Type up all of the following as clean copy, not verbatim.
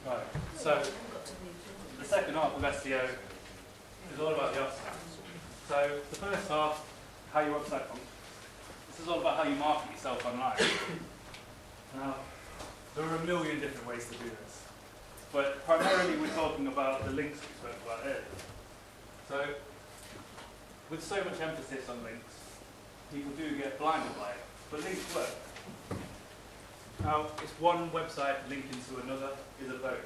Right, so the second half of SEO is all about the upside. So the first half, how your website functions. This is all about how you market yourself online. Now, there are a million different ways to do this, but primarily we're talking about the links we spoke about earlier. So, with so much emphasis on links, people do get blinded by it, but links work. Now, it's one website linking to another is a vote.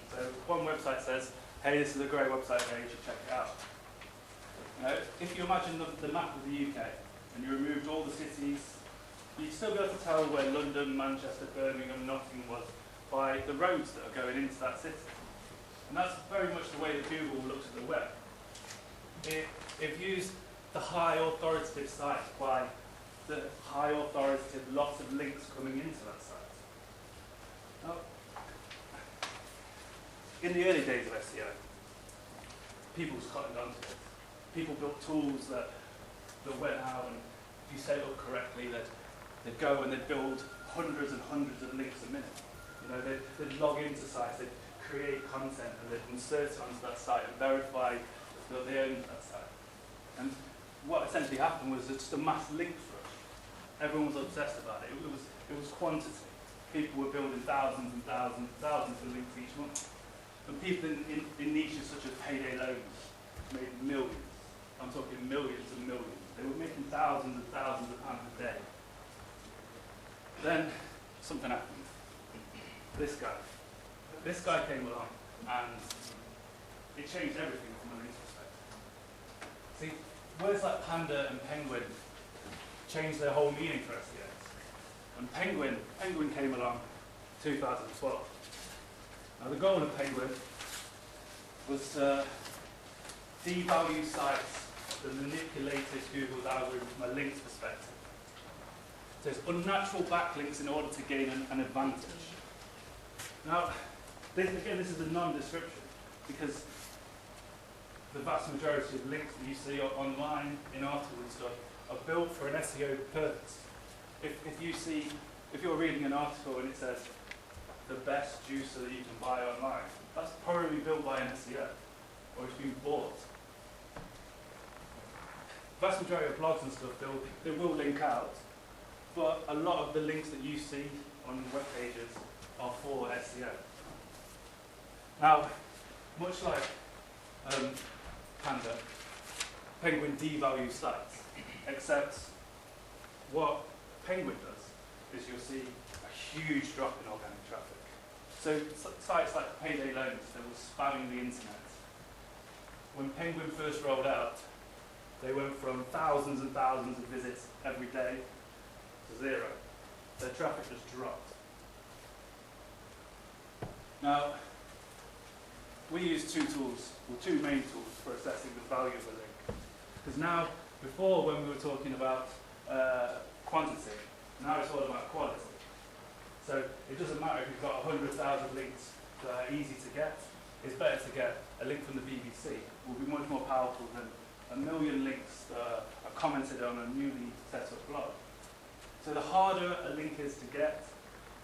So one website says, hey, this is a great website there, you should check it out. Now, if you imagine the map of the UK, and you removed all the cities, you'd still be able to tell where London, Manchester, Birmingham, Nottingham was by the roads that are going into that city. And that's very much the way that Google looks at the web. It views the high authoritative site by the high authoritative lots of links coming into that site. Now, in the early days of SEO, people was cottoned onto it. People built tools that went out, and if you set it up correctly, they'd go and they'd build hundreds and hundreds of links a minute. You know, they'd log into sites, they'd create content, and they'd insert it onto that site and verify that they owned that site. And what essentially happened was just a mass link rush. Everyone was obsessed about it. It was quantity. People were building thousands and thousands and thousands of links each month. And people in niches such as payday loans made millions. I'm talking millions and millions. They were making thousands and thousands of pounds a day. Then something happened. This guy came along, and it changed everything from a links perspective. See, words like panda and penguin changed their whole meaning for SEO. And penguin came along 2012. Now the goal of penguin was to devalue sites that manipulated Google's algorithm from a links perspective. So it's unnatural backlinks in order to gain an advantage. Now, this is a non-description, because the vast majority of links that you see online in articles and stuff are built for an SEO purpose. If you're reading an article and it says the best juicer that you can buy online, that's probably built by an SEO, or it's been bought. The vast majority of blogs and stuff, they will link out, but a lot of the links that you see on web pages are for SEO. Now, much like Panda, Penguin devalues sites, except what Penguin does is you'll see a huge drop in organic traffic. So sites like payday loans, they were spamming the internet. When Penguin first rolled out, they went from thousands and thousands of visits every day to zero. Their traffic just dropped. Now, we use two main tools for assessing the value of a link. Because now, before when we were talking about quantity, now it's all about quality. So it doesn't matter if you've got 100,000 links that are easy to get. It's better to get a link from the BBC. It will be much more powerful than a million links that are commented on a newly set up blog. So the harder a link is to get,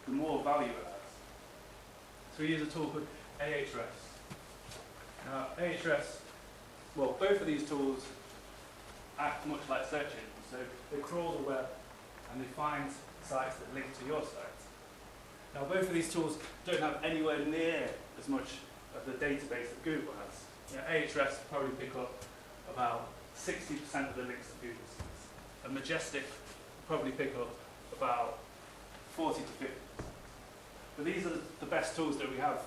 the more value it has. So we use a tool called Ahrefs. Now, Ahrefs, well, both of these tools act much like search engines. So they crawl the web and they find sites that link to your site. Now, both of these tools don't have anywhere near as much of the database that Google has. You know, Ahrefs probably pick up about 60% of the links that Google sees. And Majestic probably pick up about 40 to 50%. But these are the best tools that we have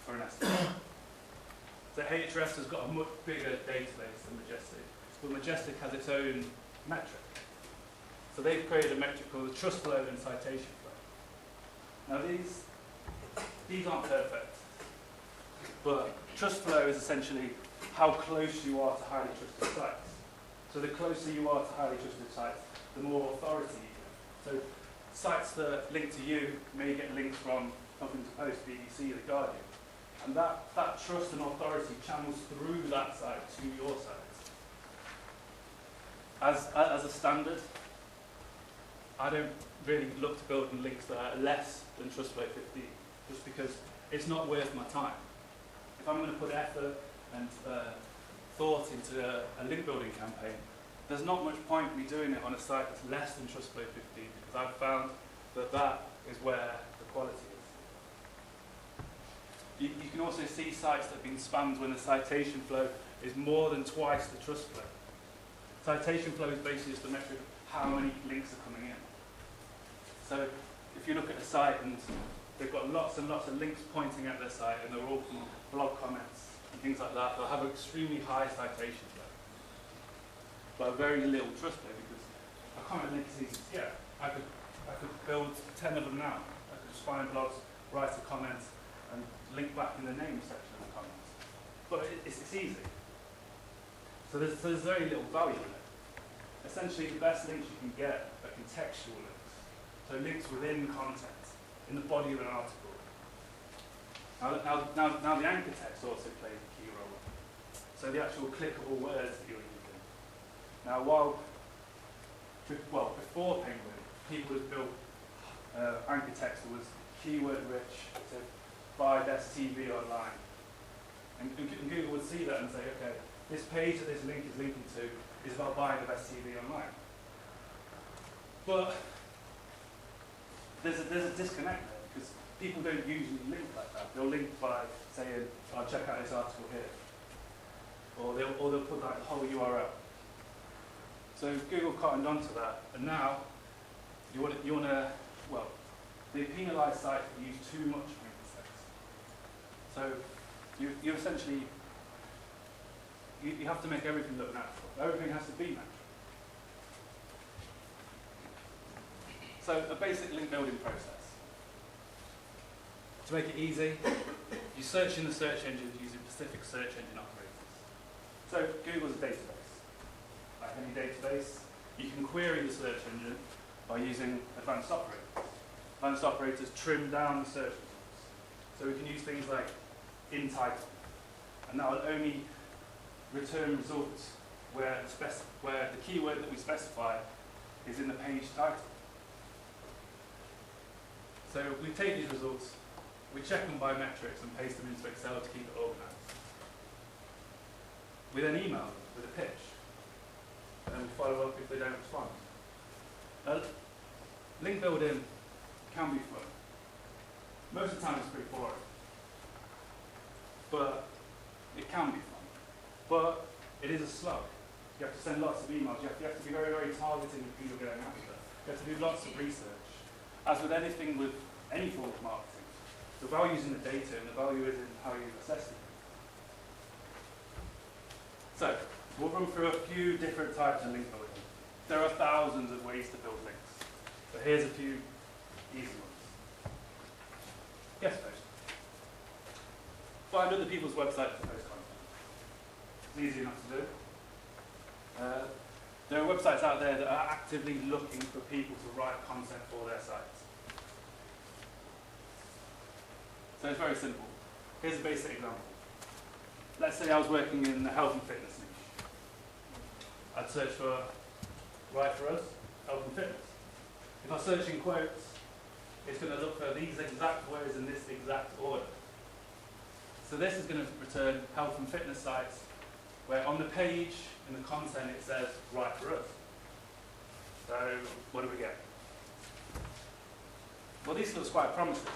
for an SEO. So Ahrefs has got a much bigger database than Majestic, but Majestic has its own metric. So they've created a metric called the trust flow and citation flow. Now these aren't perfect, but trust flow is essentially how close you are to highly trusted sites. So the closer you are to highly trusted sites, the more authority you give. So sites that link to you may get links from Huffington Post, BBC, The Guardian. And that trust and authority channels through that site to your site. As a standard, I don't really look to build links that are less than TrustFlow 15, just because it's not worth my time. If I'm going to put effort and thought into a link building campaign, there's not much point me doing it on a site that's less than TrustFlow 15, because I've found that that is where the quality is. You can also see sites that have been spammed when the citation flow is more than twice the TrustFlow. Citation flow is basically just a metric of how many links are coming in. So if you look at a site and they've got lots and lots of links pointing at their site and they're all from blog comments and things like that, they'll have an extremely high citation flow, but very little TrustFlow, because a comment link is easy to get. I could build 10 of them now. I could just find blogs, write a comment, and link back in the name section of the comments. But it's easy. So there's very little value in it. Essentially, the best links you can get are contextual links. So links within content, in the body of an article. Now the anchor text also plays a key role. So the actual clickable words that you're using. Now, before Penguin, people had built anchor text that was keyword rich to buy best TV online. And Google would see that and say, okay, this page that this link is linking to is about buying the best TV online. But there's a disconnect there, because people don't usually link like that. They'll link by saying, "I'll check out this article here," or they'll put like the whole URL. So Google cottoned onto that, and now you want to they penalise sites that use too much anchor text. So you essentially you have to make everything look natural. Everything has to be natural. So a basic link building process. To make it easy, you search in the search engine using specific search engine operators. So Google's a database. Like any database, you can query the search engine by using advanced operators. Advanced operators trim down the search results. So we can use things like in title, and that will only return results where the keyword that we specify is in the page title. So we take these results, we check them by metrics and paste them into Excel to keep it organised. We then email them with a pitch, and then we follow up if they don't respond. Link building can be fun. Most of the time it's pretty boring, but it can be fun. But it is a slog. You have to send lots of emails. You have to be very, very targeted with who you're going after. You have to do lots of research. As with anything with any form of marketing, the value is in the data and the value is in how you assess it. So, we'll run through a few different types of link building. There are thousands of ways to build links, but here's a few easy ones. Yes, post. Find other people's websites to post content. It's easy enough to do. There are websites out there that are actively looking for people to write content for their sites. So it's very simple. Here's a basic example. Let's say I was working in the health and fitness niche. I'd search for, right for us, health and fitness. If I search in quotes, it's going to look for these exact words in this exact order. So this is going to return health and fitness sites where on the page, in the content, it says, right for us. So what do we get? Well, this looks quite promising.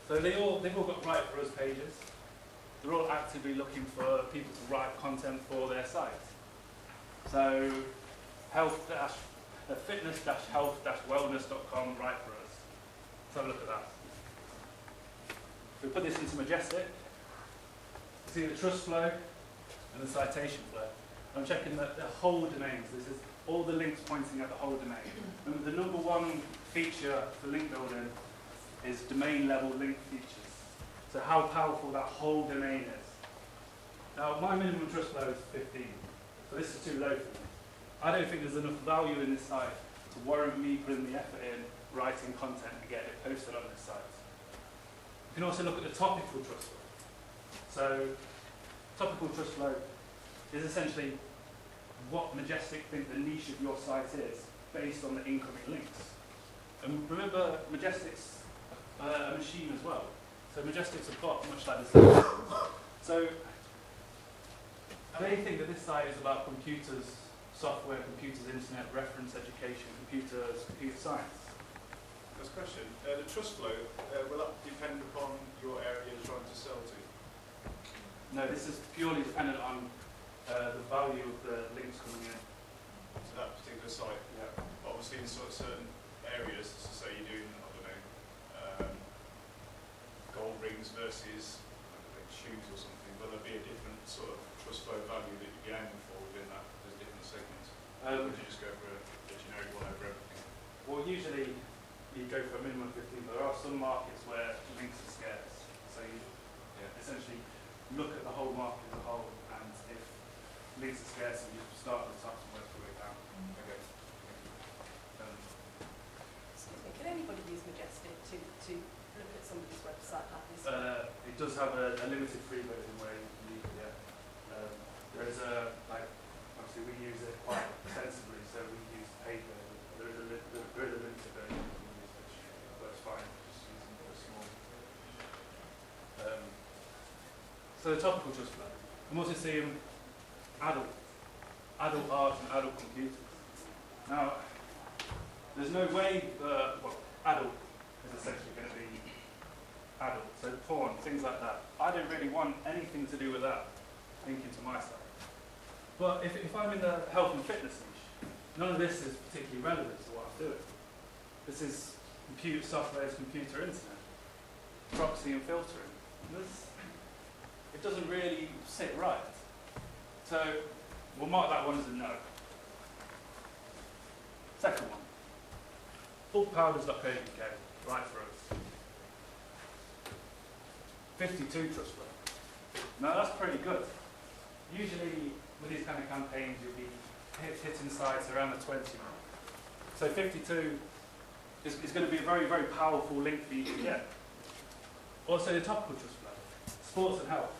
So they've all got right for us pages. They're all actively looking for people to write content for their site. So fitness-health-wellness.com, right for us. Let's have a look at that. We put this into Majestic. See the trust flow and the citation flow. I'm checking the whole domain. So this is all the links pointing at the whole domain. And the number one feature for link building is domain level link features. So how powerful that whole domain is. Now my minimum trust flow is 15. So this is too low for me. I don't think there's enough value in this site to warrant me putting the effort in writing content to get it posted on this site. You can also look at the topical trust flow. So topical trust flow is essentially what Majestic think the niche of your site is based on the incoming links. And remember, Majestic's a machine as well. So Majestic's a bot, much like the same. So they think that this site is about computers, software, computers, internet, reference, education, computers, computer science. First question, the trust flow, will that depend upon your area you're trying to sell to? No, this is purely dependent on the value of the links coming in. To that particular site? Yeah. Obviously in sort of certain areas, so say you're doing, I don't know, gold rings versus shoes or something, will there be a different sort of trust flow value that you'd be aiming for within that? There's different segments. Or would you just go for a generic one over everything? Well, usually you go for a minimum of 15, but there are some markets where links are scarce. So you essentially look at the whole market as a whole, and if links are scarce, you start at the top and work your way down. Okay. Excuse me, can anybody use Majestic to look at somebody's website like this? It does have a limited free version where you can use it, yeah. There is obviously we use it quite extensively, so we use paid version. There is a limited version you can use, which works fine, just using it small. So the topical trust flow. I'm also seeing adult art and adult computers. Now, there's no way adult is essentially going to be adult, so porn, things like that. I don't really want anything to do with that linking to my site. But if I'm in the health and fitness niche, none of this is particularly relevant to what I'm doing. This is computer software, computer internet, proxy and filtering. It doesn't really sit right. So we'll mark that one as a no. Second one, bulkpowders.co.uk, right for us. 52 trust flow. Now that's pretty good. Usually with these kind of campaigns you'll be hitting sites around the 20 mark. So 52 is going to be a very, very powerful link for you to get. Also the topical trust flow, sports and health.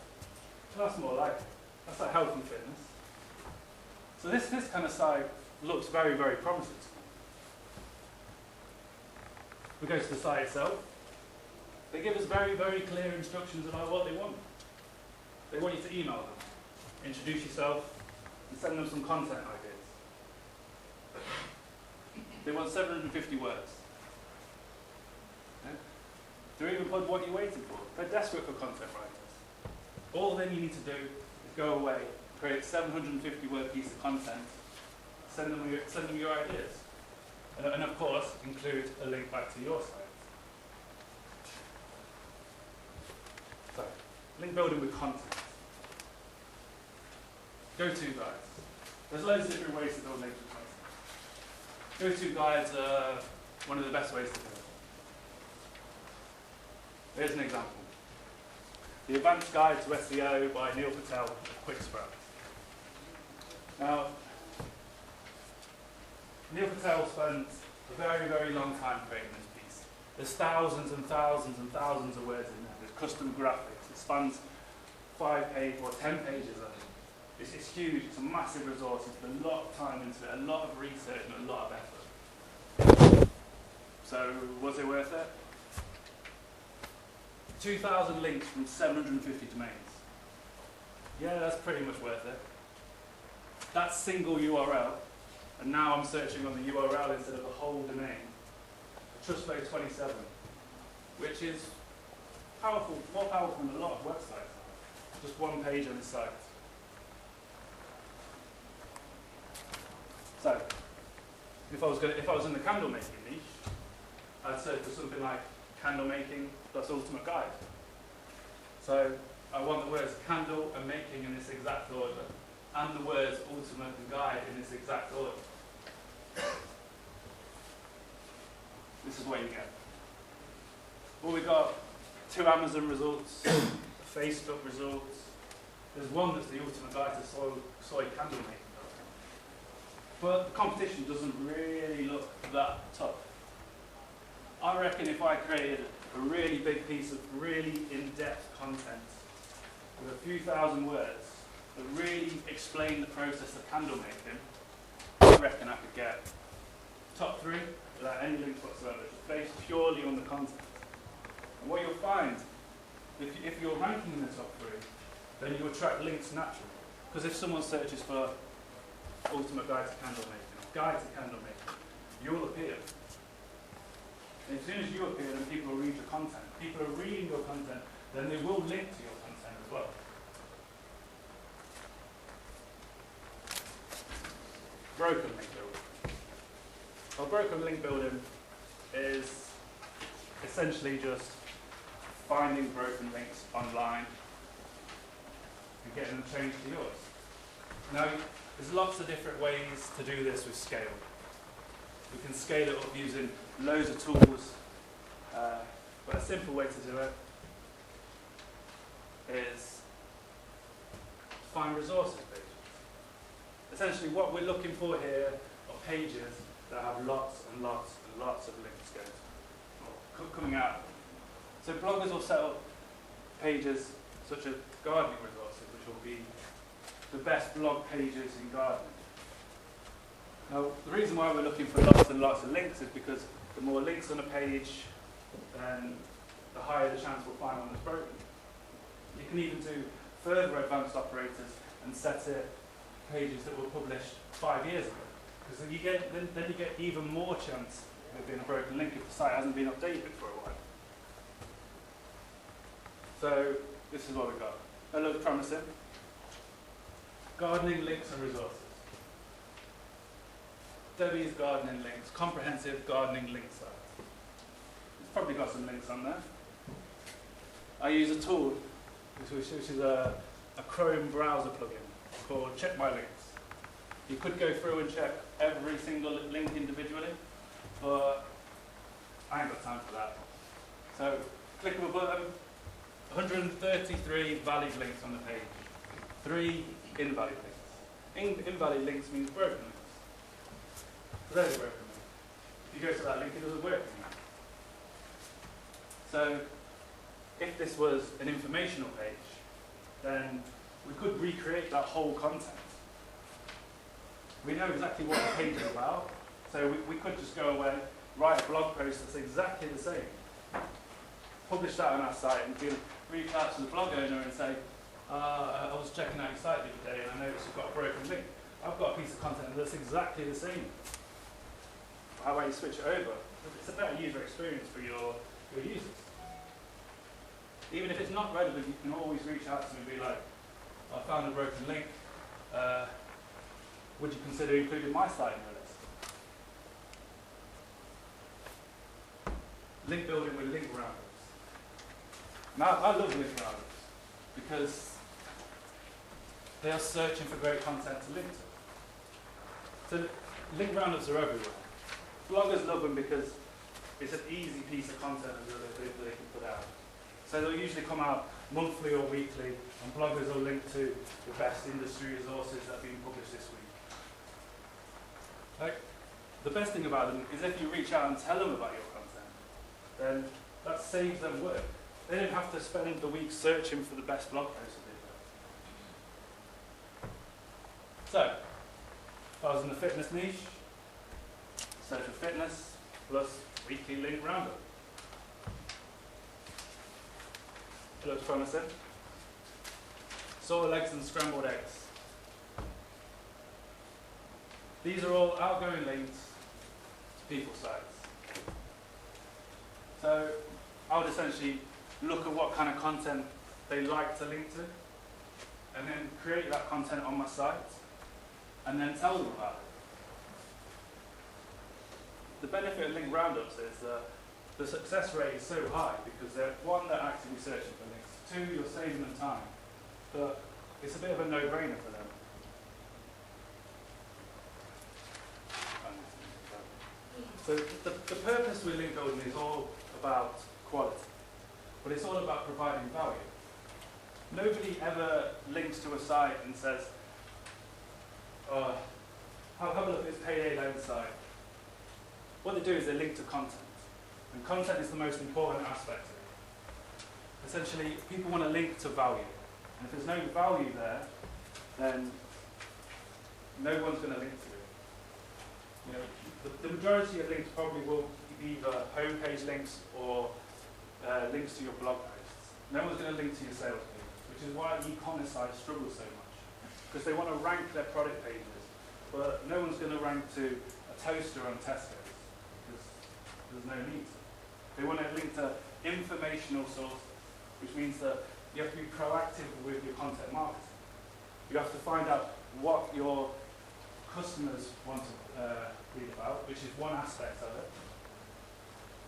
So that's more like it. That's like health and fitness. So this kind of site looks very, very promising to me. We go to the site itself. They give us very, very clear instructions about what they want. They want you to email them, introduce yourself, and send them some content ideas. They want 750 words. Yeah? They're even put what you're waiting for. They're desperate for content writers. All then you need to do is go away, create 750 word piece of content, send them your ideas. And of course, include a link back to your site. So, link building with content. Go-to guides. There's loads of different ways to build links with content. Go-to guides are one of the best ways to do it. Here's an example. The Advanced Guide to SEO by Neil Patel of QuickSprout. Now, Neil Patel spent a very, very long time creating this piece. There's thousands and thousands and thousands of words in there. There's custom graphics. It spans 5 pages or 10 pages of it. It's huge. It's a massive resource. It's put a lot of time into it, a lot of research and a lot of effort. So, was it worth it? 2,000 links from 750 domains. Yeah, that's pretty much worth it. That single URL, and now I'm searching on the URL instead of the whole domain. TrustFlow 27, which is powerful, more powerful than a lot of websites. Just one page on the site. So, if I was in the candle making niche, I'd search for something like candle making plus ultimate guide. So I want the words candle and making in this exact order, and the words ultimate and guide in this exact order. This is what you get. Well, we got 2 Amazon results, Facebook results. There's one that's the ultimate guide to soy candle making. But the competition doesn't really look that tough. I reckon if I created a really big piece of really in-depth content with a few thousand words that really explained the process of candle making, I reckon I could get top 3 without any links whatsoever, just based purely on the content. And what you'll find, if you're ranking in the top 3, then you attract links naturally. Because if someone searches for ultimate guide to candle making, or guide to candle making, you'll appear. And as soon as you appear, then people will read your content. People are reading your content, then they will link to your content as well. Broken link building. Well, broken link building is essentially just finding broken links online and getting them changed to yours. Now, there's lots of different ways to do this with scale. We can scale it up using loads of tools, but a simple way to do it is find resources pages. Essentially, what we're looking for here are pages that have lots and lots and lots of links coming out. So bloggers will set up pages such as gardening resources, which will be the best blog pages in gardening. Now, the reason why we're looking for lots and lots of links is because the more links on a page, then the higher the chance we'll find one that's broken. You can even do further advanced operators and set it pages that were published 5 years ago. Because then you get even more chance of it being a broken link if the site hasn't been updated for a while. So this is what we've got. That looks promising. Gardening links and resources. Debbie's gardening links, comprehensive gardening link site. It's probably got some links on there. I use a tool, which is a Chrome browser plugin called Check My Links. You could go through and check every single link individually, but I ain't got time for that. So click of a button, 133 valid links on the page, 3 invalid links. Invalid links means broken links. So there's a broken link. If you go to that link, it doesn't work anymore. So if this was an informational page, then we could recreate that whole content. We know exactly what the page is about, so we could just go away, write a blog post that's exactly the same, publish that on our site, and reach out to the blog owner and say, I was checking out your site the other day and I noticed you've got a broken link. I've got a piece of content that's exactly the same. How about you switch it over? It's a better user experience for your users. Even if it's not relevant, you can always reach out to me and be like, I found a broken link. Would you consider including my site in your list? Link building with link roundups. Now, I love link roundups because they are searching for great content to link to. So link roundups are everywhere. Bloggers love them because it's an easy piece of content that they can put out. So they'll usually come out monthly or weekly, and bloggers will link to the best industry resources that have been published this week. Like, the best thing about them is if you reach out and tell them about your content, then that saves them work. They don't have to spend the week searching for the best blog posts that they've got. So, if I was in the fitness niche, search for fitness plus weekly link roundup. It looks promising. Soiled eggs and scrambled eggs. These are all outgoing links to people's sites. So I would essentially look at what kind of content they like to link to, and then create that content on my site, and then tell them about it. The benefit of link roundups is that the success rate is so high because they're, one, they're actively searching for links, two, you're saving them time, but it's a bit of a no-brainer for them. So the purpose with link building is all about quality, but it's all about providing value. Nobody ever links to a site and says, have a look at this payday loan site. What they do is they link to content, and content is the most important aspect of it. Essentially, people want to link to value, and if there's no value there, then no one's going to link to it. You know, the majority of links probably will be either homepage links or links to your blog posts. No one's going to link to your sales page, which is why e-commerce sites struggle so much. Because they want to rank their product pages, but no one's going to rank to a toaster on Tesco's, because there's no need to. They want to link to informational sources, which means that you have to be proactive with your content marketing. You have to find out what your customers want to read about, which is one aspect of it.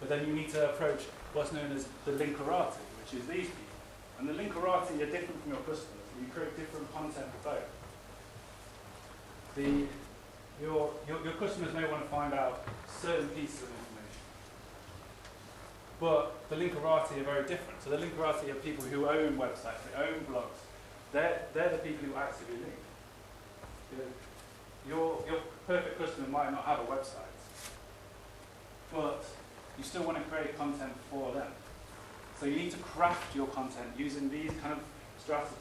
But then you need to approach what's known as the linkerati, which is these people. And the linkerati are different from your customers. You create different content for both. Your customers may want to find out certain pieces of information. But the linkerati are very different. So the linkerati are people who own websites, they own blogs. They're the people who actively link. Your perfect customer might not have a website, but you still want to create content for them. So you need to craft your content using these kind of strategies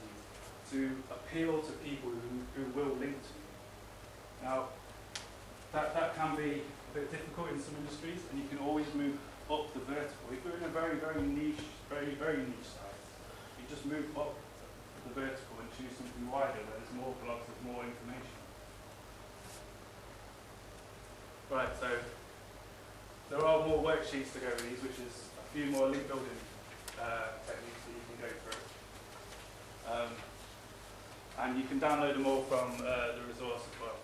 to appeal to people who will link to you. Now, that can be a bit difficult in some industries, and you can always move up the vertical. If you're in a very, very niche, very, very niche site, you just move up the vertical and choose something wider where there's more blogs, there's more information. Right, so there are more worksheets to go with these, which is a few more link building techniques that you can go through. And you can download them all from the resource as well.